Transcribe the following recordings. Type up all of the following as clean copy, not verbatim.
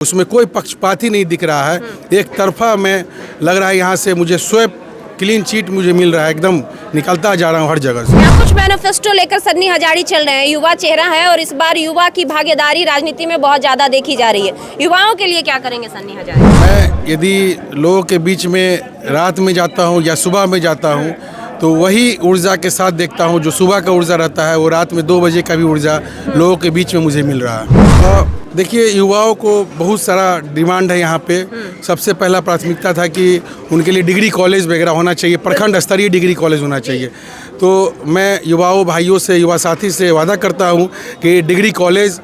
उसमें कोई पक्षपात ही नहीं दिख रहा है। एक तरफा मैं लग रहा है यहाँ से मुझे स्वैप क्लीन चीट मुझे मिल रहा है, एकदम निकलता जा रहा हूँ हर जगह से। क्या कुछ मैनिफेस्टो लेकर सन्नी हजारी चल रहे हैं? युवा चेहरा है और इस बार युवा की भागीदारी राजनीति में बहुत ज्यादा देखी जा रही है। युवाओं के लिए क्या करेंगे सन्नी हजारी? मैं यदि लोगों के बीच में रात में जाता हूँ या सुबह में जाता हूँ तो वही ऊर्जा के साथ देखता हूँ। जो सुबह का ऊर्जा रहता है वो रात में 2 बजे का भी ऊर्जा लोगों के बीच में मुझे मिल रहा है। देखिए, युवाओं को बहुत सारा डिमांड है यहाँ पे। सबसे पहला प्राथमिकता था कि उनके लिए डिग्री कॉलेज वगैरह होना चाहिए, प्रखंड स्तरीय डिग्री कॉलेज होना चाहिए। तो मैं युवाओं भाइयों से, युवा साथी से वादा करता हूँ कि डिग्री कॉलेज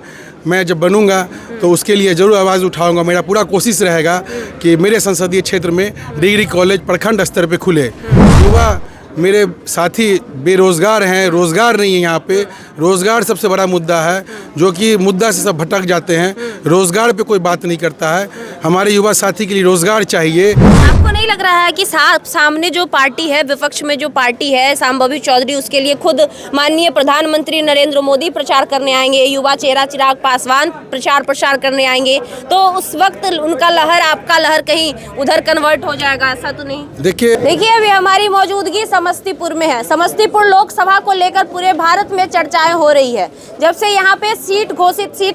मैं जब बनूंगा तो उसके लिए ज़रूर आवाज़ उठाऊंगा। मेरा पूरा कोशिश रहेगा कि मेरे संसदीय क्षेत्र में डिग्री कॉलेज प्रखंड स्तर पे खुले। युवा मेरे साथी बेरोज़गार हैं, रोज़गार नहीं है यहाँ पे। रोज़गार सबसे बड़ा मुद्दा है, जो कि मुद्दा से सब भटक जाते हैं। रोज़गार पे कोई बात नहीं करता है। हमारे युवा साथी के लिए रोज़गार चाहिए। आपको नहीं लग रहा है कि सामने जो पार्टी है, विपक्ष में जो पार्टी है शांभवी चौधरी, उसके लिए खुद माननीय प्रधानमंत्री नरेंद्र मोदी प्रचार करने आएंगे, युवा चेहरा चिराग पासवान प्रचार करने आएंगे, तो उस वक्त उनका लहर, आपका लहर कहीं उधर कन्वर्ट हो जाएगा? ऐसा तो नहीं? देखिए अभी हमारी मौजूदगी समस्तीपुर में है। समस्तीपुर लोकसभा को लेकर पूरे भारत में चर्चाएं हो रही है। जब से यहाँ पे सीट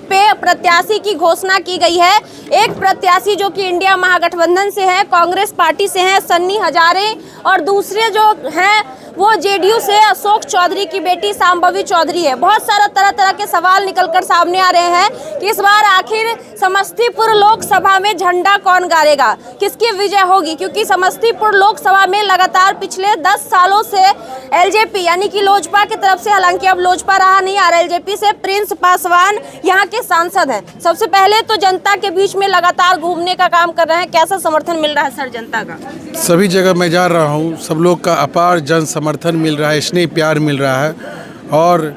पे प्रत्याशी की घोषणा की गई है, एक प्रत्याशी जो कि इंडिया महागठबंधन से है, कांग्रेस पार्टी से है सन्नी हजारे, और दूसरे जो हैं वो जेडीयू से अशोक चौधरी की बेटी शांभवी चौधरी है। बहुत सारा तरह के सवाल निकलकर सामने आ रहे हैं कि इस बार आखिर समस्तीपुर लोकसभा में झंडा कौन गाड़ेगा, किसकी विजय होगी? क्योंकि समस्तीपुर लोकसभा में लगातार पिछले 10 सालों से एलजेपी यानी कि लोजपा की तरफ से, हालांकि अब लोजपा रहा नहीं आ रहा एलजेपी से, प्रिंस पासवान यहाँ के सांसद हैं। सबसे पहले तो जनता के बीच में लगातार घूमने का काम कर रहे हैं। कैसा समर्थन मिल रहा है सर जनता का? सभी जगह मैं जा रहा हूँ, सब लोग का अपार जन समर्थन मिल रहा है, स्नेह प्यार मिल रहा है। और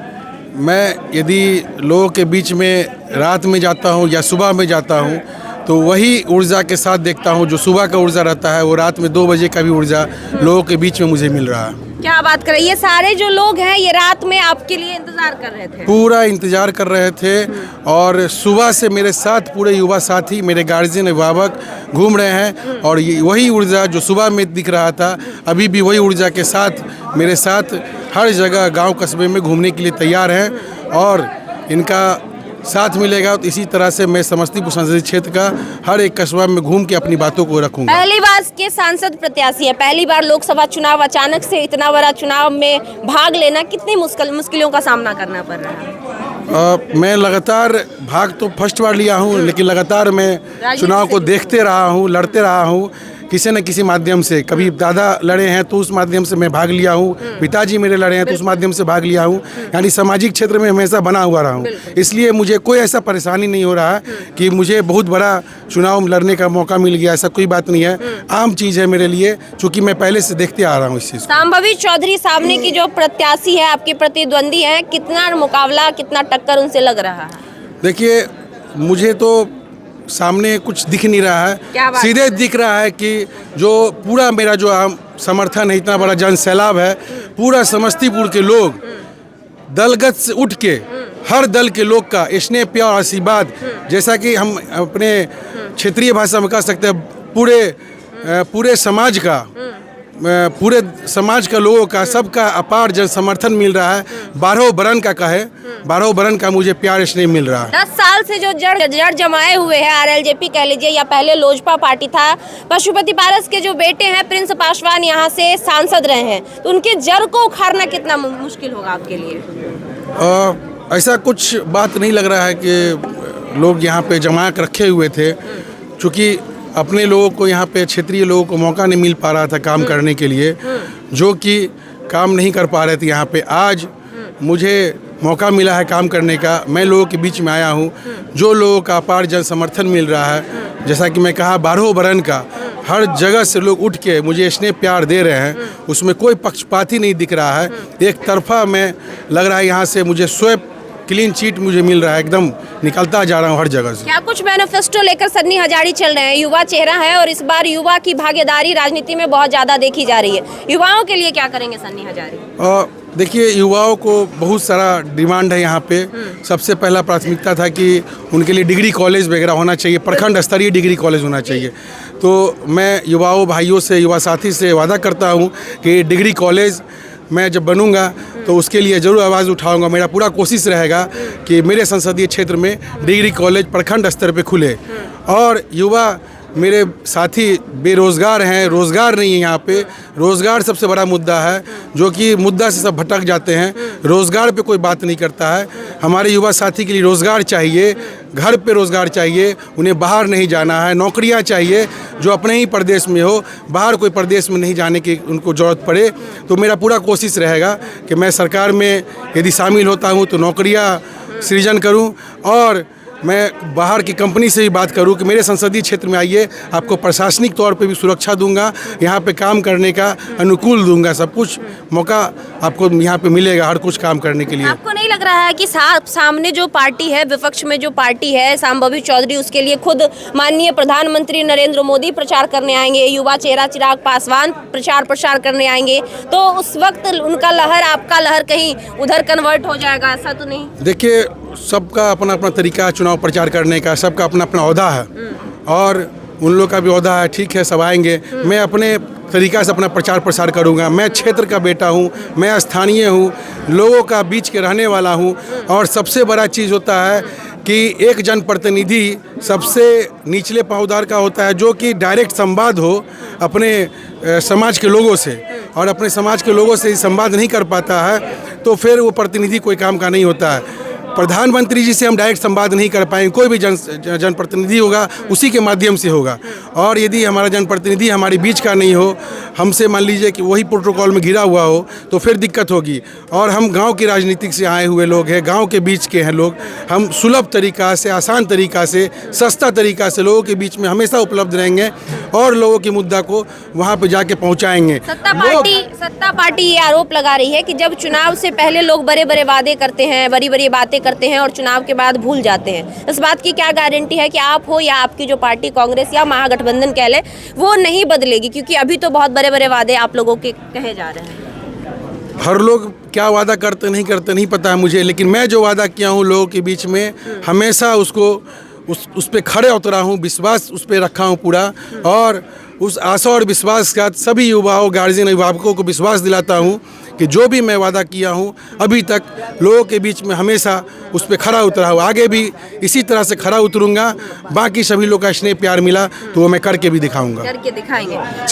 मैं यदि लोगों के बीच में रात में जाता हूँ या सुबह में जाता हूँ तो वही ऊर्जा के साथ देखता हूँ। जो सुबह का ऊर्जा रहता है वो रात में 2 बजे का भी ऊर्जा लोगों के बीच में मुझे मिल रहा है। क्या बात कर रहे हैं? ये सारे जो लोग हैं ये रात में आपके लिए इंतजार कर रहे थे? पूरा इंतजार कर रहे थे। और सुबह से मेरे साथ पूरे युवा साथी, मेरे गार्जियन, अभिभावक घूम रहे हैं। और ये वही ऊर्जा जो सुबह में दिख रहा था, अभी भी वही ऊर्जा के साथ मेरे साथ हर जगह गांव कस्बे में घूमने के लिए तैयार हैं। और इनका साथ मिलेगा तो इसी तरह से मैं समस्तीपुर संसदीय क्षेत्र का हर एक कस्बा में घूम के अपनी बातों को रखूंगा। पहली बार के सांसद प्रत्याशी है, पहली बार लोकसभा चुनाव, अचानक से इतना बड़ा चुनाव में भाग लेना, कितनी मुश्किलों का सामना करना पड़ रहा है? मैं लगातार भाग तो फर्स्ट बार लिया हूँ, लेकिन लगातार मैं चुनाव को देखते रहा हूँ, लड़ते रहा हूँ किसी न किसी माध्यम से। कभी दादा लड़े हैं तो उस माध्यम से मैं भाग लिया हूँ, पिताजी मेरे लड़े हैं तो उस माध्यम से भाग लिया हूँ। यानी सामाजिक क्षेत्र में हमेशा बना हुआ रहा हूँ। इसलिए मुझे कोई ऐसा परेशानी नहीं हो रहा है कि मुझे बहुत बड़ा चुनाव लड़ने का मौका मिल गया, ऐसा कोई बात नहीं है। आम चीज़ है मेरे लिए, चूँकि मैं पहले से देखते आ रहा हूँ इस चीज़। शांभवी चौधरी सामने की जो प्रत्याशी है, आपके प्रतिद्वंदी है, कितना मुकाबला, कितना टक्कर उनसे लग रहा है? देखिए, मुझे तो सामने कुछ दिख नहीं रहा है, सीधे दिख रहा है कि जो पूरा मेरा जो समर्थन है, इतना बड़ा जन सैलाब है, पूरा समस्तीपुर के लोग दलगत से उठ के, हर दल के लोग का स्नेह प्यार और आशीर्वाद, जैसा कि हम अपने क्षेत्रीय भाषा में कह सकते हैं, पूरे समाज का, पूरे समाज का लोगों का, सबका अपार जन समर्थन मिल रहा है। 12 बरन का कहे, 12 बरन का मुझे प्यार स्नेह मिल रहा है। 10 साल से जो जड़ जमाए हुए हैं, आरएलजेपी कह लीजिए या पहले लोजपा पार्टी था, पशुपति पारस के जो बेटे हैं प्रिंस पासवान यहाँ से सांसद रहे हैं, तो उनके जड़ को उखाड़ना कितना मुश्किल होगा आपके लिए? ऐसा कुछ बात नहीं लग रहा है कि लोग यहाँ पे जमा कर रखे हुए थे। चूँकि अपने लोगों को यहाँ पे, क्षेत्रीय लोगों को मौका नहीं मिल पा रहा था काम करने के लिए, जो कि काम नहीं कर पा रहे थे यहाँ पे। आज मुझे मौका मिला है काम करने का, मैं लोगों के बीच में आया हूँ। जो लोगों का अपार जन समर्थन मिल रहा है, जैसा कि मैं कहा, 12 बरन का, हर जगह से लोग उठ के मुझे स्नेह प्यार दे रहे हैं। उसमें कोई पक्षपात ही नहीं दिख रहा है। एक तरफा मैं लग रहा है यहाँ से मुझे स्वैप क्लीन चीट मुझे मिल रहा है, एकदम निकलता जा रहा हूँ हर जगह से। क्या कुछ मैनिफेस्टो लेकर सन्नी हजारी चल रहे हैं? युवा चेहरा है और इस बार युवा की भागीदारी राजनीति में बहुत ज्यादा देखी जा रही है। युवाओं के लिए क्या करेंगे सन्नी हजारी? देखिए, युवाओं को बहुत सारा डिमांड है यहाँ पे। सबसे पहला प्राथमिकता था कि उनके लिए डिग्री कॉलेज वगैरह होना चाहिए, प्रखंड स्तरीय डिग्री कॉलेज होना चाहिए। तो मैं युवाओं भाइयों से, युवा साथी से वादा करता हूँ कि डिग्री कॉलेज मैं जब बनूंगा तो उसके लिए ज़रूर आवाज़ उठाऊंगा। मेरा पूरा कोशिश रहेगा कि मेरे संसदीय क्षेत्र में डिग्री कॉलेज प्रखंड स्तर पे खुले। और युवा मेरे साथी बेरोज़गार हैं, रोज़गार नहीं है यहाँ पे। रोज़गार सबसे बड़ा मुद्दा है, जो कि मुद्दा से सब भटक जाते हैं। रोज़गार पे कोई बात नहीं करता है। हमारे युवा साथी के लिए रोज़गार चाहिए, घर पे रोज़गार चाहिए, उन्हें बाहर नहीं जाना है। नौकरियाँ चाहिए जो अपने ही प्रदेश में हो, बाहर कोई प्रदेश में नहीं जाने की उनको ज़रूरत पड़े। तो मेरा पूरा कोशिश रहेगा कि मैं सरकार में यदि शामिल होता हूँ तो नौकरियाँ सृजन करूँ, और मैं बाहर की कंपनी से भी बात करूं कि मेरे संसदीय क्षेत्र में आइए, आपको प्रशासनिक तौर पे भी सुरक्षा दूंगा, यहाँ पे काम करने का अनुकूल दूंगा, सब कुछ मौका आपको यहाँ पे मिलेगा हर कुछ काम करने के लिए। आपको नहीं लग रहा है कि सामने जो पार्टी है, विपक्ष में जो पार्टी है शांभवी चौधरी, उसके लिए खुद माननीय प्रधानमंत्री नरेंद्र मोदी प्रचार करने आएंगे, युवा चेहरा चिराग पासवान प्रसार करने आएंगे, तो उस वक्त उनका लहर, आपका लहर कहीं उधर कन्वर्ट हो जाएगा, ऐसा तो नहीं? देखिए, सबका अपना अपना तरीका है चुनाव प्रचार करने का, सबका अपना अपना ओहदा है, और उन लोग का भी ओहदा है। ठीक है, सब आएंगे, मैं अपने तरीका से अपना प्रचार प्रसार करूंगा। मैं क्षेत्र का बेटा हूं, मैं स्थानीय हूं, लोगों का बीच के रहने वाला हूं। और सबसे बड़ा चीज़ होता है कि एक जनप्रतिनिधि सबसे निचले पहरेदार का होता है, जो कि डायरेक्ट संवाद हो अपने समाज के लोगों से, और अपने समाज के लोगों से संवाद नहीं कर पाता है तो फिर वो प्रतिनिधि कोई काम का नहीं होता है। प्रधानमंत्री जी से हम डायरेक्ट संवाद नहीं कर पाएंगे, कोई भी जनप्रतिनिधि होगा उसी के माध्यम से होगा। और यदि हमारा जनप्रतिनिधि हमारे बीच का नहीं हो, हमसे मान लीजिए कि वही प्रोटोकॉल में घिरा हुआ हो, तो फिर दिक्कत होगी। और हम गांव की राजनीति से आए हुए लोग हैं, गांव के बीच के हैं लोग। हम सुलभ तरीका से, आसान तरीका से, सस्ता तरीका से लोगों के बीच में हमेशा उपलब्ध रहेंगे और लोगों के मुद्दा को वहाँ पर जाके पहुँचाएंगे। सत्ता पार्टी ये आरोप लगा रही है कि जब चुनाव से पहले लोग बड़े बड़े वादे करते हैं, बड़ी बड़ी बातें करते हैं और चुनाव के बाद भूल जाते हैं। इस बात की क्या गारंटी है कि आप हो या आपकी जो पार्टी कांग्रेस या महागठबंधन कह ले, वो नहीं बदलेगी? क्योंकि अभी तो बहुत बड़े बड़े वादे आप लोगों के कहे जा रहे हैं। हर लोग क्या वादा करते नहीं पता है मुझे, लेकिन मैं जो वादा किया हूँ लोगों के बीच में, हमेशा उसको उस पे खड़े उतरा हूँ, विश्वास उस पे रखा हूँ पूरा। और उस आशा और विश्वास के साथ सभी युवाओं, गार्जियन, अभिभावकों को विश्वास दिलाता हूँ कि जो भी मैं वादा किया हूँ अभी तक लोगों के बीच में हमेशा उस पे खड़ा उतरा हूँ, आगे भी इसी तरह से खड़ा उतरूँगा। बाकी सभी लोग का स्नेह प्यार मिला तो वो मैं करके भी दिखाऊँगा, करके दिखाएंगे। चलिए।